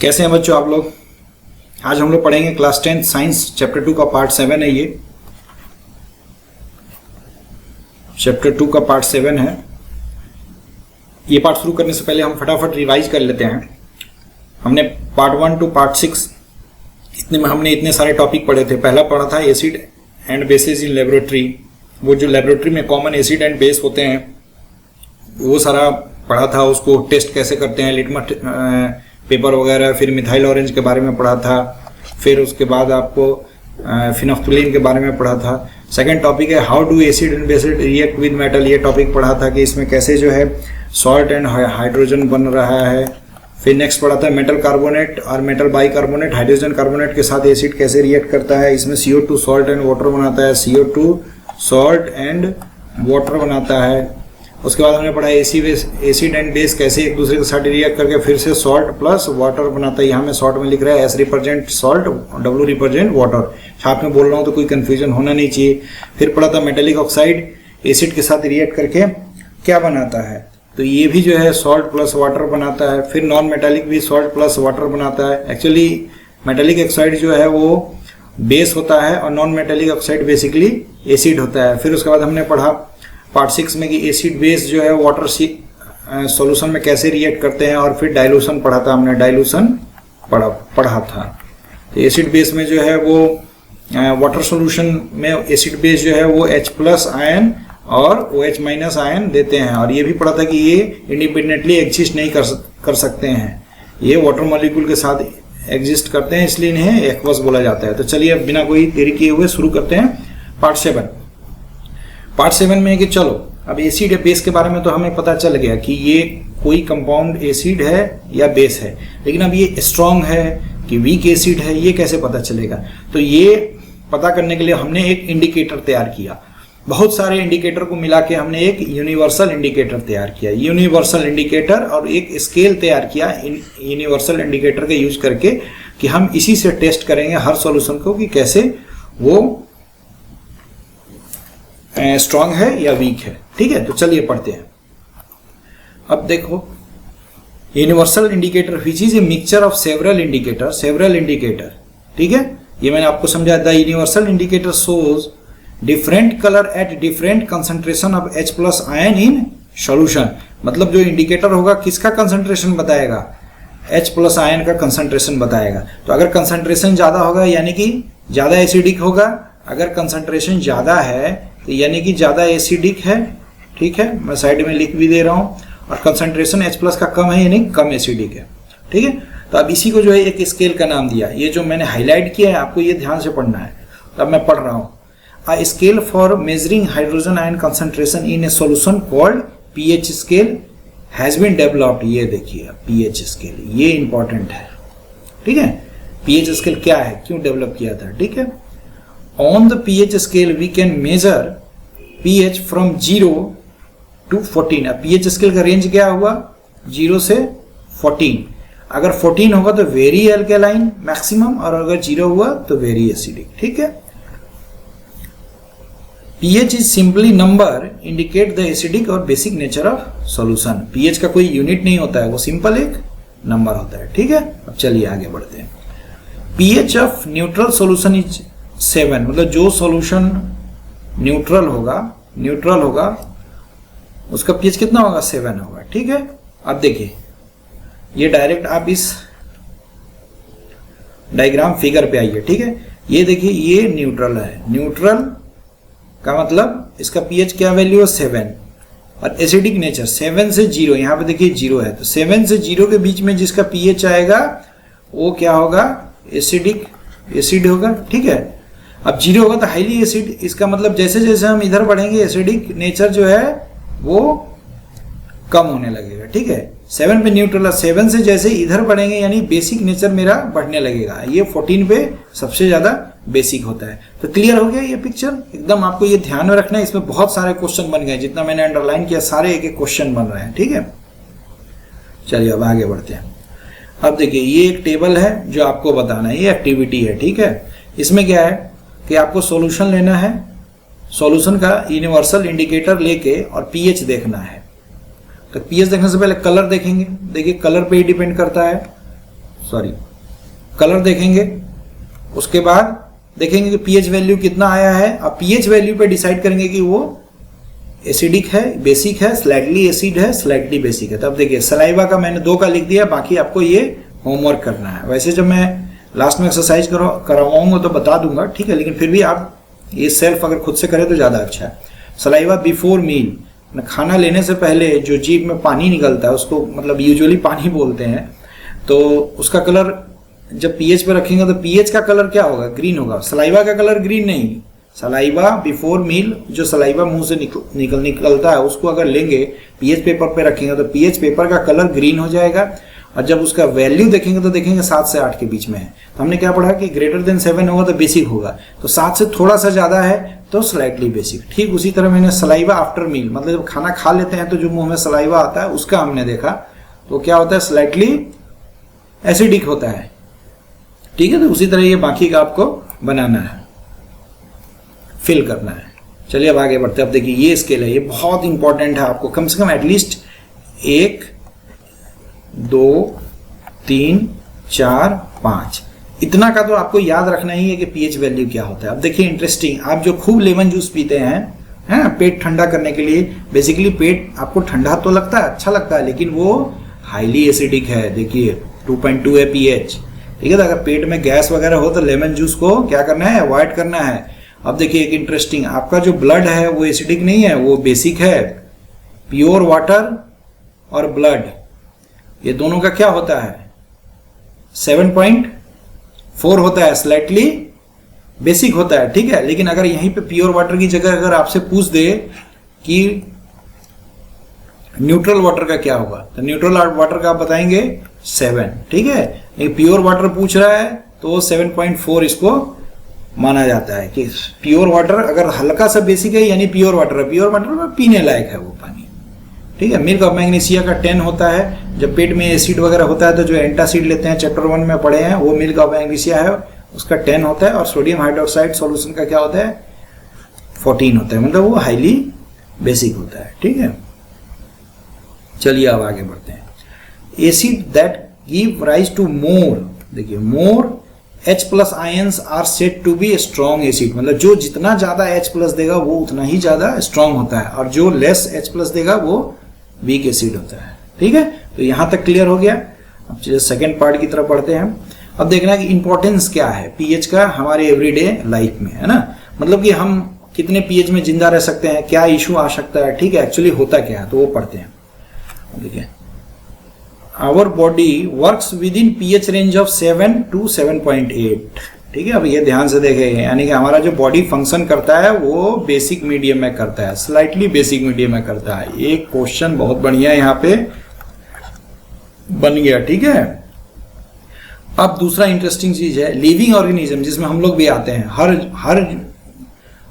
कैसे हैं बच्चों आप लोग। आज हम लोग पढ़ेंगे क्लास 10 साइंस चैप्टर 2 का पार्ट 7 है। ये चैप्टर 2 का पार्ट 7 है। ये पार्ट शुरू करने से पहले हम फटाफट रिवाइज कर लेते हैं। हमने पार्ट 1 टू पार्ट 6 इतने में हमने इतने सारे टॉपिक पढ़े थे। पहला पढ़ा था acid and bases in laboratory, वो जो लेबोरेटरी में कॉमन एसिड एंड बेस होते हैं वो सारा पढ़ा था। उसको टेस्ट कैसे करते हैं, लिटमस पेपर वगैरह, फिर मिथाइल ऑरेंज के बारे में पढ़ा था। फिर उसके बाद आपको फिनोफ्थलीन के बारे में पढ़ा था। सेकंड टॉपिक है how do acid and bases react with metal. ये टॉपिक पढ़ा था कि इसमें कैसे जो है सॉल्ट एंड हाइड्रोजन बन रहा है। फिर नेक्स्ट पढ़ा था मेटल कार्बोनेट और मेटल बाइकार्बोनेट, हाइड्रोजन कार्बोनेट के साथ एसिड कैसे रिएक्ट करता है। इसमें CO2 सॉल्ट एंड वाटर बनाता है, CO2 सॉल्ट एंड वाटर बनाता है। उसके बाद हमने पढ़ा एसिड एंड बेस कैसे एक दूसरे के साथ रिएक्ट करके फिर से सॉल्ट प्लस वाटर बनाता है। यहाँ में शॉर्ट में लिख रहा है S represent salt, W represent water. साथ में बोल रहा हूँ तो कोई कंफ्यूजन होना नहीं चाहिए। फिर पढ़ा था मेटेलिक ऑक्साइड एसिड के साथ रिएक्ट करके क्या बनाता है, तो ये भी जो है सॉल्ट प्लस वाटर बनाता है। फिर नॉन मेटेलिक भी सॉल्ट प्लस वाटर बनाता है। एक्चुअली मेटेलिक ऑक्साइड जो है वो बेस होता है और non metallic oxide basically acid होता है। फिर उसके बाद हमने पढ़ा पार्ट 6 में कि एसिड बेस जो है वाटर सॉल्यूशन में कैसे रिएक्ट करते हैं। और फिर डाइल्यूशन पढ़ा था हमने, डाइल्यूशन पढ़ा था। तो एसिड बेस में जो है वो वाटर सॉल्यूशन में एसिड बेस जो है वो H+ आयन और OH- आयन देते हैं। और ये भी पढ़ा था कि ये इंडिपेंडेंटली एग्जिस्ट नहीं कर सकते हैं, ये वाटर मॉलिक्यूल के साथ एग्जिस्ट करते हैं, इसलिए इन्हें एक्वस बोला जाता है। तो चलिए अब बिना कोई देरी किए हुए शुरू करते हैं पार्ट 7। पार्ट 7 में कि चलो अब एसिड या बेस के बारे में तो हमें पता चल गया कि ये कोई कंपाउंड एसिड है या बेस है, लेकिन अब ये स्ट्रॉन्ग है कि वीक एसिड है ये कैसे पता चलेगा। तो ये पता करने के लिए हमने एक इंडिकेटर तैयार किया। बहुत सारे इंडिकेटर को मिला के हमने एक यूनिवर्सल इंडिकेटर तैयार किया। यूनिवर्सल इंडिकेटर और एक स्केल तैयार किया यूनिवर्सल इंडिकेटर का यूज करके कि हम इसी से टेस्ट करेंगे हर सॉल्यूशन को कि कैसे वो स्ट्रॉन्ग है या वीक है। ठीक है, तो चलिए पढ़ते हैं। अब देखो universal indicator which is a mixture of several indicator. ठीक है, ये मैंने आपको समझाया। The universal indicator shows different colour at different concentration of H+ ion in solution. मतलब जो इंडिकेटर होगा किसका कंसंट्रेशन बताएगा, H+ आयन का कंसंट्रेशन बताएगा। तो अगर कंसंट्रेशन ज्यादा होगा यानी कि ज्यादा एसिडिक होगा, अगर कंसंट्रेशन ज्यादा है तो यानी कि ज्यादा एसिडिक है। ठीक है, मैं साइड में लिख भी दे रहा हूं। और कंसंट्रेशन H+ का कम है यानी कम एसिडिक है। ठीक है, तो अब इसी को जो है एक स्केल का नाम दिया। ये जो मैंने हाईलाइट किया है आपको ये ध्यान से पढ़ना है। तो अब मैं पढ़ रहा हूं। A scale for measuring hydrogen ion concentration in a solution called pH scale has been developed। ये देखिए pH scale, ये इंपॉर्टेंट है। ठीक है, pH scale क्या है, क्यों डेवलप किया था। ठीक है, on the pH scale we can measure pH from 0 to 14। अब pH scale का रेंज क्या हुआ, 0 से 14। अगर 14 होगा तो वेरी अल्कलाइन मैक्सिमम, और अगर 0 हुआ तो वेरी एसिडिक। ठीक है, pH is simply number indicate the acidic और basic nature of solution। pH का कोई यूनिट नहीं होता है, वो सिंपल एक नंबर होता है। ठीक है, अब चलिए आगे बढ़ते हैं। pH of neutral solution is 7। मतलब जो सॉल्यूशन न्यूट्रल होगा उसका pH कितना होगा, 7 होगा। ठीक है, अब देखिए ये डायरेक्ट आप इस डायग्राम फिगर पे आइए। ठीक है, ये देखिए ये न्यूट्रल है। न्यूट्रल का मतलब इसका pH क्या वैल्यू है, 7। और एसिडिक नेचर 7 से 0, यहाँ पे देखिए 0 है, तो 7 से 0 के बीच में जिसका pH आएगा वो क्या होगा, एसिड होगा। ठीक है, अब 0 होगा तो हाईली एसिड। इसका मतलब जैसे जैसे हम इधर बढ़ेंगे एसिडिक नेचर जो है वो कम होने लगेगा। ठीक है, 7 पे न्यूट्रल है, 7 से जैसे इधर बढ़ेंगे यानी बेसिक नेचर मेरा बढ़ने लगेगा। ये 14 पे सबसे ज्यादा बेसिक होता है। तो क्लियर हो गया ये पिक्चर एकदम। आपको ये ध्यान में रखना है, इसमें बहुत सारे क्वेश्चन बन गए, जितना मैंने अंडरलाइन किया सारे एक एक क्वेश्चन बन रहे हैं। ठीक है, चलिए अब आगे बढ़ते हैं। अब देखिए ये एक टेबल है जो आपको बताना है, ये एक्टिविटी है। ठीक है, इसमें क्या है कि आपको सॉल्यूशन लेना है, सॉल्यूशन का यूनिवर्सल इंडिकेटर लेके और pH देखना है। तो pH देखने से पहले कलर देखेंगे। देखिए कलर पे ही डिपेंड करता है सॉरी कलर देखेंगे, उसके बाद देखेंगे कि पीएच वैल्यू कितना आया है। अब पीएच वैल्यू पे डिसाइड करेंगे कि वो एसिडिक है, बेसिक है, स्लाइटली एसिड है, स्लाइटली बेसिक है। तब देखिए सलाइवा का मैंने 2 का लिख दिया, बाकी आपको ये होमवर्क करना है। वैसे जब मैं लास्ट में एक्सरसाइज करवाऊंगा तो बता दूंगा, ठीक है, लेकिन फिर भी आप ये सेल्फ अगर खुद से करें तो ज़्यादा अच्छा है। सलाइवा बिफोर मील, खाना लेने से पहले जो जीभ में पानी निकलता है उसको मतलब यूजुअली पानी बोलते हैं, तो उसका कलर जब पीएच पे रखेंगे तो पीएच का कलर क्या होगा? ग्रीन होगा। सलाइवा का कलर ग्रीन नहीं, सलाइवा बिफोर मील जो सलाइवा मुंह से निकलता है उसको अगर लेंगे पीएच पेपर पे रखेंगे तो पीएच पेपर का कलर ग्रीन हो जाएगा। और जब उसका वैल्यू देखेंगे तो देखेंगे 7 से 8 के बीच में है। तो हमने क्या पढ़ा कि ग्रेटर देन 7 होगा तो बेसिक होगा, तो 7 से थोड़ा सा ज्यादा है तो स्लाइटली बेसिक। ठीक उसी तरह मैंने सलाइवा आफ्टर मील, मतलब जब खाना खा लेते हैं तो जो मुंह में सलाइवा आता है उसका हमने देखा तो क्या होता है? स्लाइटली एसिडिक होता है। ठीक है, तो उसी तरह ये बाकी का आपको बनाना है, फिल करना है। चलिए अब आगे बढ़ते हैं। अब देखिए ये स्केल है, ये बहुत इंपॉर्टेंट है, आपको कम से कम एटलीस्ट 1 2 3 4 5 इतना का तो आपको याद रखना ही है कि पीएच वैल्यू क्या होता है। अब देखिए इंटरेस्टिंग, आप जो खूब लेमन जूस पीते हैं पेट ठंडा करने के लिए, बेसिकली पेट आपको ठंडा तो लगता है, अच्छा लगता है, लेकिन वो हाईली एसिडिक है। देखिए 2.2 है पीएच। ठीक है, तो अगर पेट में गैस वगैरह हो तो लेमन जूस को क्या करना है? अवॉइड करना है। अब देखिए एक इंटरेस्टिंग, आपका जो ब्लड है वो एसिडिक नहीं है, वो बेसिक है। प्योर वाटर और ब्लड ये दोनों का क्या होता है? 7.4 होता है, स्लाइटली बेसिक होता है। ठीक है, लेकिन अगर यहीं पे प्योर वाटर की जगह अगर आपसे पूछ दे कि न्यूट्रल वाटर का क्या होगा, तो न्यूट्रल वाटर का आप बताएंगे 7। ठीक है, एक प्योर वाटर पूछ रहा है तो 7.4 इसको माना जाता है कि प्योर वाटर अगर हल्का सा बेसिक है यानी प्योर वाटर है, प्योर वाटर में पीने लायक है वो पानी। ठीक है, मिल्क ऑफ मैग्नीशिया का 10 होता है। जब पेट में एसिड वगैरह होता है तो जो एंटासिड लेते हैं, चैप्टर 1 में पढ़े हैं, वो मिल्क ऑफ मैग्नीशिया है, उसका 10 होता है। और सोडियम हाइड्रोक्साइड सॉल्यूशन का क्या होता है? 14 होता है, मतलब वो हाईली बेसिक होता है। ठीक है, चलिए अब आगे बढ़ते हैं। Acid that give rise to more, देखिए more H+ ions are said to be strong acid, मतलब जो जितना ज्यादा H+ देगा वो उतना ही ज्यादा स्ट्रॉन्ग होता है, और जो लेस H+ देगा वो वीक एसिड होता है। ठीक है, तो यहां तक क्लियर हो गया। अब सेकेंड पार्ट की तरफ बढ़ते हैं। अब देखना कि इंपॉर्टेंस क्या है पीएच का हमारे एवरीडे लाइफ में, है ना, मतलब कि हम कितने पीएच में जिंदा रह सकते हैं, क्या इशू आ सकता है। ठीक है, एक्चुअली होता क्या है तो वो पढ़ते हैं। देखिए our body works with in pH range of 7 to 7.8। ठीक है, अब ये ध्यान से देखें, यानी कि हमारा जो बॉडी फंक्शन करता है वो बेसिक मीडियम में करता है, स्लाइटली बेसिक मीडियम में करता है। एक क्वेश्चन बहुत बढ़िया यहाँ पे बन गया। ठीक है, अब दूसरा इंटरेस्टिंग चीज है लिविंग ऑर्गेनिज्म, जिसमें हम लोग भी आते हैं।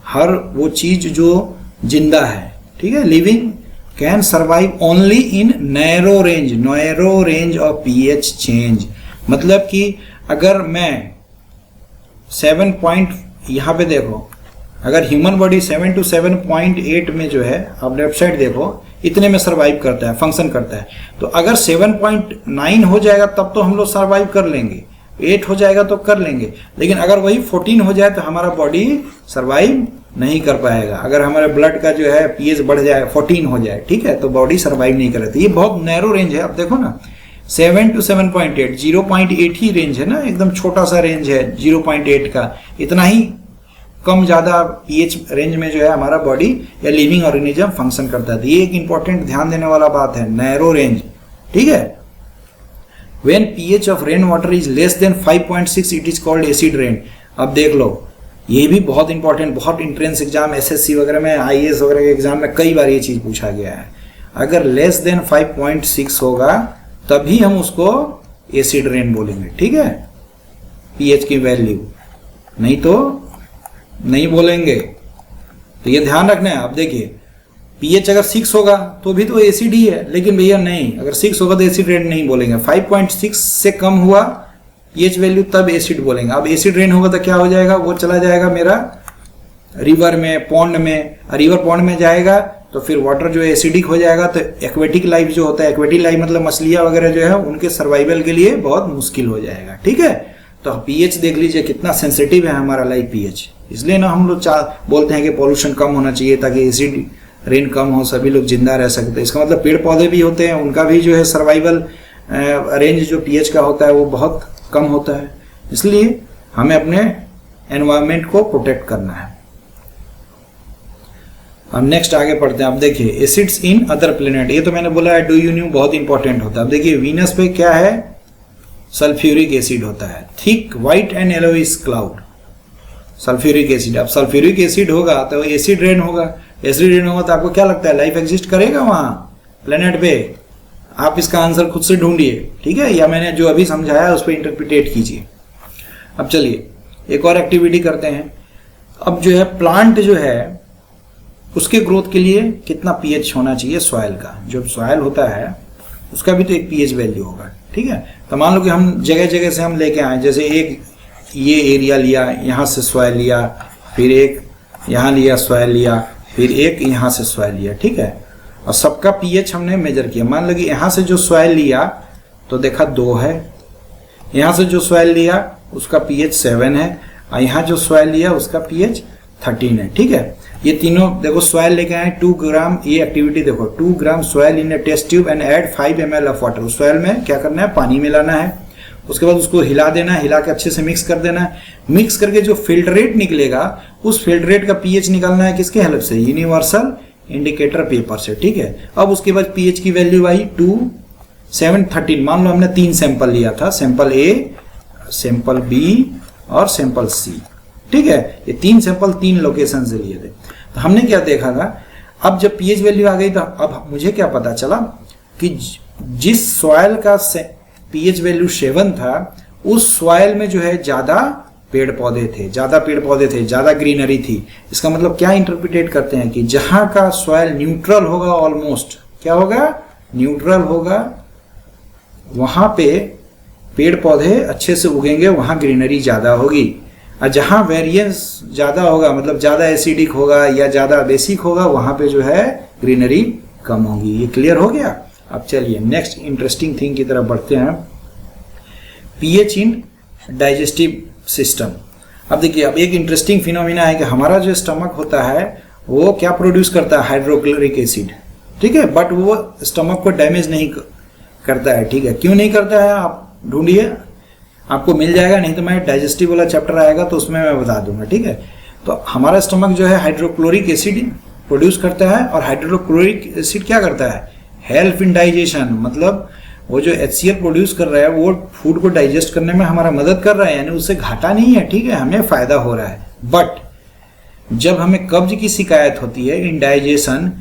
हर वो चीज जो जिंदा है, ठीक है, living can survive only in narrow range of pH change. मतलब कि अगर मैं 7 यहाँ पे देखो, अगर ह्यूमन बॉडी 7 to 7.8 में जो है, आप लेफ्ट साइड देखो, इतने में सर्वाइव करता है, फंक्शन करता है। तो अगर 7.9 हो जाएगा तब तो हम लोग सर्वाइव कर लेंगे, 8 हो जाएगा तो कर लेंगे, लेकिन अगर वही 14 हो जाए तो हमारा बॉडी सर्वाइव नहीं कर पाएगा। अगर हमारे ब्लड का जो है पीएच बढ़ जाए, 14 हो जाए, ठीक है, तो बॉडी सर्वाइव नहीं कर रही। ये बहुत नैरो रेंज है। अब देखो ना 7 to 7.8, 0.8 ही रेंज है ना, एकदम छोटा सा रेंज है 0.8 का। इतना ही कम ज्यादा पीएच रेंज में जो है हमारा बॉडी या लिविंग ऑर्गेनिज्म फंक्शन करता है। ये एक इंपॉर्टेंट ध्यान देने वाला बात है, नैरो रेंज। ठीक है, when pH of rain water is less than 5.6 it is called acid rain. अब देख लो, ये भी बहुत इंपॉर्टेंट, बहुत इंट्रेंस एग्जाम, एसएससी वगैरह में, आईएएस वगैरह के एग्जाम में कई बार ये चीज पूछा गया है। अगर लेस देन 5.6 होगा तभी हम उसको एसिड रेन बोलेंगे। ठीक है, पीएच की वैल्यू, नहीं तो नहीं बोलेंगे। तो ये ध्यान रखना है। अब देखिए पीएच अगर 6 होगा तो भी तो एसिड ही है, लेकिन भैया नहीं, अगर 6 होगा तो एसिड रेन नहीं बोलेंगे। 5.6 से कम हुआ पीएच वैल्यू तब एसिड बोलेंगे। अब एसिड रेन होगा तो क्या हो जाएगा, वो चला जाएगा मेरा रिवर में, पॉन्ड में, रिवर पॉन्ड में जाएगा तो फिर वाटर जो है एसिडिक हो जाएगा, तो एक्वेटिक लाइफ जो होता है, एक्वेटिक लाइफ मतलब मछलियाँ वगैरह जो है उनके सर्वाइवल के लिए बहुत मुश्किल हो जाएगा। ठीक है, तो पीएच देख लीजिए कितना सेंसिटिव है हमारा लाइफ पीएच। इसलिए ना हम लोग बोलते हैं कि पॉल्यूशन कम होना चाहिए ताकि एसिड रेन कम हो, सभी लोग जिंदा रह सकते हैं। इसका मतलब पेड़ पौधे भी होते हैं, उनका भी जो है सर्वाइवल रेंज जो पीएच का होता है वो बहुत कम होता है। इसलिए हमें अपने एनवायरनमेंट को प्रोटेक्ट करना है। हम नेक्स्ट आगे पढ़ते हैं। अब देखिए एसिड्स इन अदर प्लेनेट, ये तो मैंने बोला है डू यू न्यू बहुत इंपॉर्टेंट होता है। अब देखिए वीनस पे क्या है, सल्फ्यूरिक एसिड होता है, thick white and yellowish cloud, sulphuric acid. अब सल्फ्यूरिक एसिड होगा तो एसिड रेन होगा, एसिड रेन होगा तो आपको क्या लगता है लाइफ एग्जिस्ट करेगा वहां प्लेनेट पे? आप इसका आंसर खुद से ढूंढिए, ठीक है, या मैंने जो अभी समझाया उस पर इंटरप्रिटेट कीजिए। अब चलिए एक और एक्टिविटी करते हैं। अब जो है प्लांट जो है उसके ग्रोथ के लिए कितना पीएच होना चाहिए सॉइल का, जो सॉइल होता है उसका भी तो एक पीएच वैल्यू होगा। ठीक है, तो मान लो कि हम जगह जगह से हम लेके आए, जैसे एक ये एरिया लिया, यहाँ से सॉइल लिया, फिर एक यहाँ लिया सॉइल लिया, फिर एक यहाँ से सॉइल लिया। ठीक है, और सबका पीएच हमने मेजर किया। मान लो कि यहाँ से जो सॉइल लिया तो देखा 2 है, यहाँ से जो सॉइल लिया उसका पीएच 7 है, और यहाँ जो सॉइल लिया उसका पीएच 13 है। ठीक है, ये तीनों देखो सॉइल लेके आए 2 ग्राम, ये एक्टिविटी देखो 2 gram soil in a test tube and add 5 ml of water. Soil में क्या करना है, पानी मिलाना है, उसके बाद उसको हिला देना है, हिला के अच्छे से मिक्स कर देना है। मिक्स करके जो फिल्ट्रेट निकलेगा उस फिल्ट्रेट का पीएच निकालना है किसके हेल्प से, यूनिवर्सल इंडिकेटर पेपर से। ठीक है, अब उसके बाद पीएच की वैल्यू आई 2, 7, 13। मान लो हमने 3 सैंपल लिया था, सैंपल ए, सैंपल बी और सैंपल सी। ठीक है, ये 3 सैंपल 3 लोकेशन से लिए थे। तो हमने क्या देखा था, अब जब पीएच वैल्यू आ गई तो अब मुझे क्या पता चला कि जिस सॉइल का पीएच वैल्यू 7 था उस सॉइल में जो है ज्यादा पेड़ पौधे थे, ज्यादा ग्रीनरी थी। इसका मतलब क्या इंटरप्रिटेट करते हैं कि जहां का सॉइल न्यूट्रल होगा, ऑलमोस्ट क्या होगा, न्यूट्रल होगा, वहां पे पेड़ पौधे अच्छे से उगेंगे, वहां ग्रीनरी ज्यादा होगी। और जहां वेरिएंस ज्यादा होगा, मतलब ज्यादा एसिडिक होगा या ज्यादा बेसिक होगा, वहां पे जो है ग्रीनरी कम होगी। ये क्लियर हो गया। अब चलिए नेक्स्ट इंटरेस्टिंग थिंग की तरफ बढ़ते हैं, पीएच इन डाइजेस्टिव सिस्टम। अब देखिए, अब एक इंटरेस्टिंग फिनोमिना है कि हमारा जो स्टमक होता है वो क्या प्रोड्यूस करता है, हाइड्रोक्लोरिक एसिड। ठीक है, बट वो स्टमक को डैमेज नहीं करता है। ठीक है, क्यों नहीं करता है आप ढूंढिए, आपको मिल जाएगा, नहीं तो मैं डाइजेस्टिव वाला चैप्टर आएगा तो उसमें मैं बता दूंगा। ठीक है, तो हमारा स्टमक जो है हाइड्रोक्लोरिक एसिड प्रोड्यूस करता है, और हाइड्रोक्लोरिक एसिड क्या करता है, हेल्प इन डाइजेशन। मतलब वो जो HCl प्रोड्यूस कर रहा है वो फूड को डाइजेस्ट करने में हमारा मदद कर रहा है, यानी उससे घाटा नहीं है। ठीक है, हमें फायदा हो रहा है। बट जब हमें कब्ज की शिकायत होती है, इंडाइजेशन,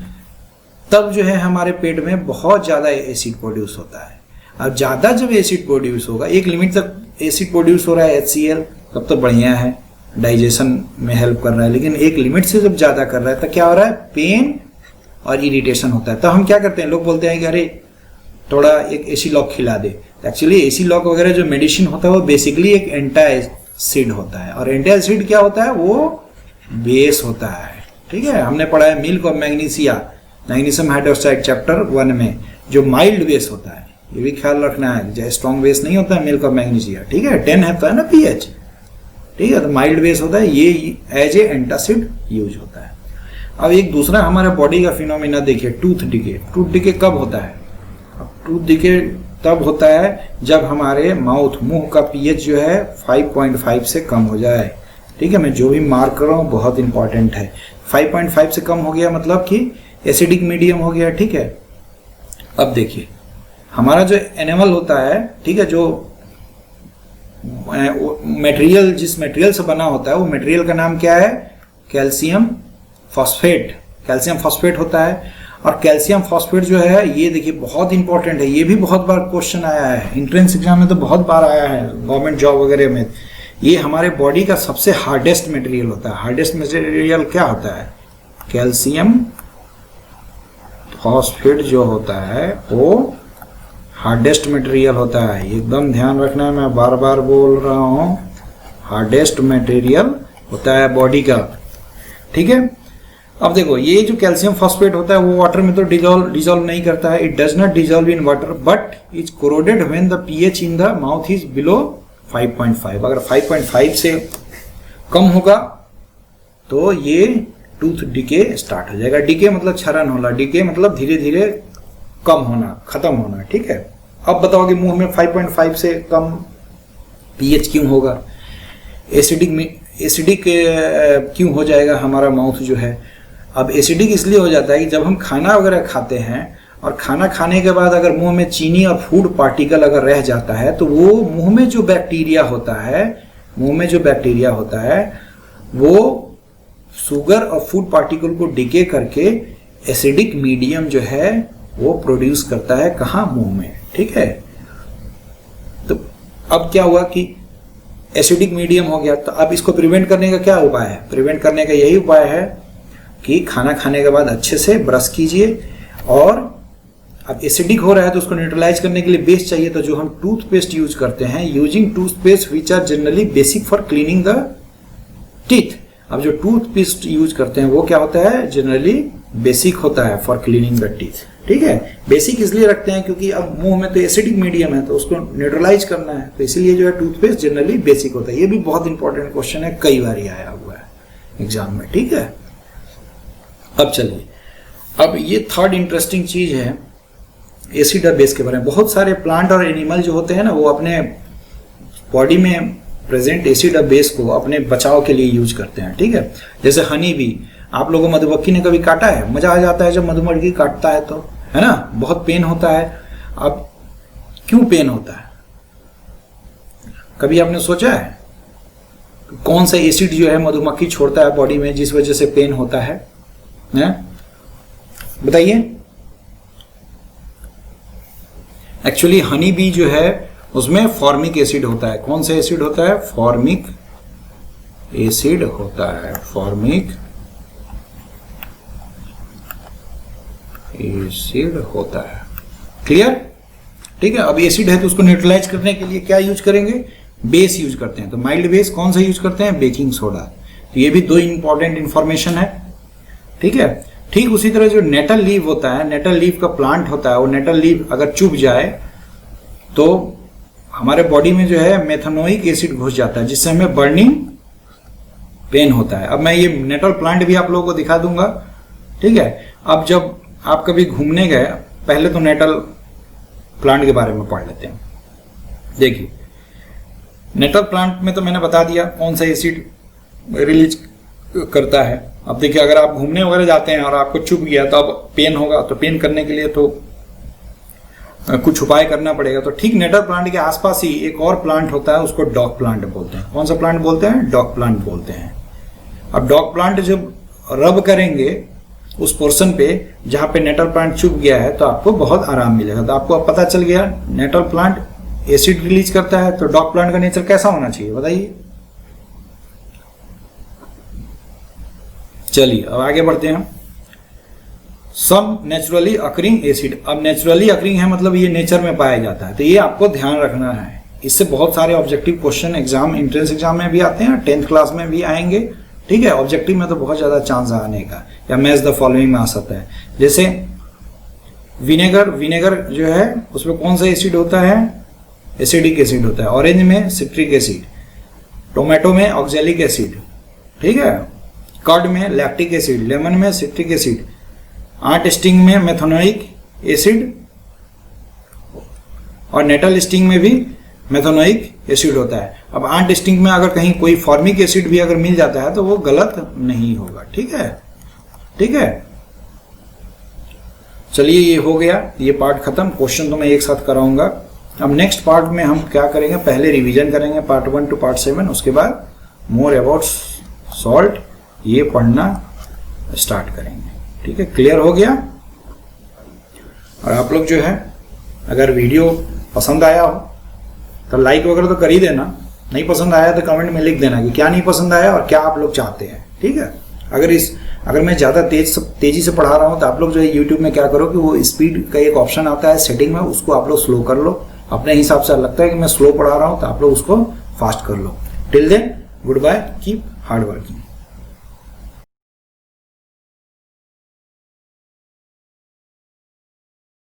तब जो है हमारे पेट में बहुत ज्यादा एसिड प्रोड्यूस होता है। अब ज्यादा जब एसिड प्रोड्यूस होगा, एक लिमिट तक एसिड प्रोड्यूस हो रहा है HCl, तब तो बढ़िया है, डाइजेशन में हेल्प कर रहा है। लेकिन एक लिमिट से जब ज्यादा कर रहा है तो क्या हो रहा है, पेन और इरिटेशन होता है। तो हम क्या करते हैं, लोग बोलते हैं कि अरे थोड़ा एक एसी लॉक खिला दे। एक्चुअली एसी लॉक वगैरह जो मेडिसिन होता है वो बेसिकली एक एंटासिड होता है, और एंटासिड क्या होता है, वो बेस होता है। ठीक है, हमने पढ़ा है मिल्क और मैग्नीशियम हाइड्रोक्साइड चैप्टर 1 में, जो माइल्ड बेस होता है। ये भी ख्याल रखना है, जैसे स्ट्रॉन्ग बेस नहीं होता है मिल्क और मैग्नीशियम। ठीक है, 10 है ना पीएच। ठीक है, तो माइल्ड बेस होता है, ये एज ए एंटासिड यूज होता है। अब एक दूसरा हमारे बॉडी का फिनोमिना देखिए, टूथ डिके। टूथ डिके कब होता है, टूथ डिके तब होता है जब हमारे मुंह का पीएच जो है 5.5 से कम हो जाए। ठीक है, मैं जो भी मार्क कर रहा हूँ बहुत इंपॉर्टेंट है। 5.5 से कम हो गया मतलब कि एसिडिक मीडियम हो गया। ठीक है, अब देखिए हमारा जो एनिमल होता है, ठीक है, जो मटेरियल, जिस मटेरियल से बना होता है वो मटेरियल का नाम क्या है, कैल्शियम फॉस्फेट। कैल्शियम फॉस्फेट होता है, और कैल्शियम फॉस्फेट जो है ये देखिए बहुत इंपॉर्टेंट है। ये भी बहुत बार क्वेश्चन आया है, एंट्रेंस एग्जाम में तो बहुत बार आया है, गवर्नमेंट जॉब वगैरह में। ये हमारे बॉडी का सबसे हार्डेस्ट मटेरियल होता है। हार्डेस्ट मटेरियल क्या होता है, कैल्शियम फॉस्फेट जो होता है वो हार्डेस्ट मटेरियल होता है। एकदम ध्यान रखना है, मैं बार बार बोल रहा हूँ, हार्डेस्ट मटेरियल होता है बॉडी का। ठीक है, अब देखो ये जो कैल्शियम फॉस्फेट होता है वो वाटर में तो डिजॉल्व नहीं करता है, it does not dissolve in water but is corroded when the pH in the mouth is below 5.5। अगर 5.5 से कम होगा तो ये टूथ डिके स्टार्ट हो जाएगा। डिके मतलब क्षरण होना, डिके मतलब धीरे धीरे कम होना, खत्म होना, ठीक है। अब बताओ कि मुंह में 5.5 से कम पीएच क्यों होगा, एसिडिक क्यों हो जाएगा हमारा माउथ जो है। अब एसिडिक इसलिए हो जाता है कि जब हम खाना वगैरह खाते हैं और खाना खाने के बाद अगर मुंह में चीनी और फूड पार्टिकल अगर रह जाता है तो वो मुंह में जो बैक्टीरिया होता है वो शुगर और फूड पार्टिकल को डिके करके एसिडिक मीडियम जो है वो प्रोड्यूस करता है, कहाँ, मुंह में, ठीक है। तो अब क्या हुआ कि एसिडिक मीडियम हो गया, तो अब इसको प्रिवेंट करने का क्या उपाय है? प्रिवेंट करने का यही उपाय है कि खाना खाने के बाद अच्छे से ब्रश कीजिए, और अब एसिडिक हो रहा है तो उसको न्यूट्रलाइज करने के लिए बेस चाहिए, तो जो हम टूथपेस्ट यूज करते हैं, using toothpaste which are generally basic for cleaning the teeth. अब जो टूथपेस्ट यूज करते हैं वो क्या होता है, जनरली बेसिक होता है फॉर क्लीनिंग द टीथ, ठीक है। बेसिक इसलिए रखते हैं क्योंकि अब मुंह में तो एसिडिक मीडियम है तो उसको न्यूट्रलाइज करना है, तो इसीलिए जो है टूथपेस्ट जनरली बेसिक होता है। ये भी बहुत इंपॉर्टेंट क्वेश्चन है, कई बार ही आया हुआ है एग्जाम में, ठीक है। अब चलिए, अब ये थर्ड इंटरेस्टिंग चीज है एसिड और बेस के बारे में। बहुत सारे प्लांट और एनिमल जो होते हैं ना, वो अपने बॉडी में प्रेजेंट एसिड और बेस को अपने बचाव के लिए यूज करते हैं, ठीक है। जैसे हनी बी, आप लोगों को मधुमक्खी ने कभी काटा है? मजा आ जाता है जब मधुमक्खी काटता है तो, है ना, बहुत पेन होता है। अब क्यों पेन होता है, कभी आपने सोचा है कौन सा एसिड जो है मधुमक्खी छोड़ता है बॉडी में जिस वजह से पेन होता है? बताइए। एक्चुअली हनी बी जो है उसमें फॉर्मिक एसिड होता है। कौन सा एसिड होता है? फॉर्मिक एसिड होता है, फॉर्मिक एसिड होता है, क्लियर, ठीक है। अब एसिड है तो उसको न्यूट्रलाइज करने के लिए क्या यूज करेंगे? बेस यूज करते हैं। तो माइल्ड बेस कौन सा यूज करते हैं? Baking soda. तो ये भी दो इंपॉर्टेंट इंफॉर्मेशन है, ठीक है। ठीक उसी तरह जो नेटल लीव होता है, नेटल लीव का प्लांट होता है, वो नेटल लीव अगर चुभ जाए तो हमारे बॉडी में जो है मेथनोइक एसिड घुस जाता है, जिससे हमें बर्निंग पेन होता है। अब मैं ये नेटल प्लांट भी आप लोगों को दिखा दूंगा, ठीक है। अब जब आप कभी घूमने गए, पहले तो नेटल प्लांट के बारे में पढ़ लेते हैं। देखिए, नेटल प्लांट में तो मैंने बता दिया कौन सा एसिड रिलीज करता है। अब देखिए, अगर आप घूमने वगैरह जाते हैं और आपको चुभ गया तो अब पेन होगा, तो पेन करने के लिए तो कुछ उपाय करना पड़ेगा। तो ठीक नेटल प्लांट के आसपास ही एक और प्लांट होता है, उसको डॉग प्लांट बोलते हैं। कौन सा प्लांट बोलते हैं? डॉग प्लांट बोलते हैं। अब डॉग प्लांट जब रब करेंगे उस पोर्शन पे जहां पे नेटल प्लांट चुभ गया है तो आपको बहुत आराम मिलेगा। तो आपको अब पता चल गया नेटल प्लांट एसिड रिलीज करता है, तो डॉग प्लांट का नेचर कैसा होना चाहिए बताइए। चलिए अब आगे बढ़ते हैं। सम नेचुरली अकरिंग एसिड। अब नेचुरली अकरिंग है मतलब ये नेचर में पाया जाता है, तो ये आपको ध्यान रखना है। इससे बहुत सारे objective question exam, entrance exam में भी आते हैं, 10th क्लास में भी आएंगे, ठीक है। ऑब्जेक्टिव में तो बहुत ज्यादा चांस आने का, या मैच द फॉलोइंग में आ सकता है। जैसे विनेगर, विनेगर जो है उसमें कौन सा एसिड होता है? एसिडिक एसिड होता है। ऑरेंज में सिट्रिक एसिड, टोमेटो में ऑक्जेलिक एसिड, ठीक है। कर्ड में लैक्टिक एसिड, लेमन में सिट्रिक एसिड, आंट स्टिंग में मेथनोइक एसिड, और नेटल स्टिंग में भी मेथनोइक एसिड होता है। अब आंट स्टिंग में अगर कहीं कोई फॉर्मिक एसिड भी अगर मिल जाता है तो वो गलत नहीं होगा, ठीक है, ठीक है। चलिए ये हो गया, ये पार्ट खत्म। क्वेश्चन तो मैं एक साथ कराऊंगा। अब नेक्स्ट पार्ट में हम क्या करेंगे, पहले रिवीजन करेंगे पार्ट 1 to पार्ट 7, उसके बाद मोर अबाउट सॉल्ट ये पढ़ना स्टार्ट करेंगे, ठीक है। क्लियर हो गया? और आप लोग जो है अगर वीडियो पसंद आया हो तो लाइक वगैरह तो कर ही देना, नहीं पसंद आया तो कमेंट में लिख देना कि क्या नहीं पसंद आया और क्या आप लोग चाहते हैं, ठीक है। अगर मैं ज़्यादा तेजी से पढ़ा रहा हूँ तो आप लोग जो है यूट्यूब में क्या करो कि वो स्पीड का एक ऑप्शन आता है सेटिंग में, उसको आप लोग स्लो कर लो अपने हिसाब से। लगता है कि मैं स्लो पढ़ा रहा हूँ तो आप लोग उसको फास्ट कर लो। Till then goodbye, keep hard working.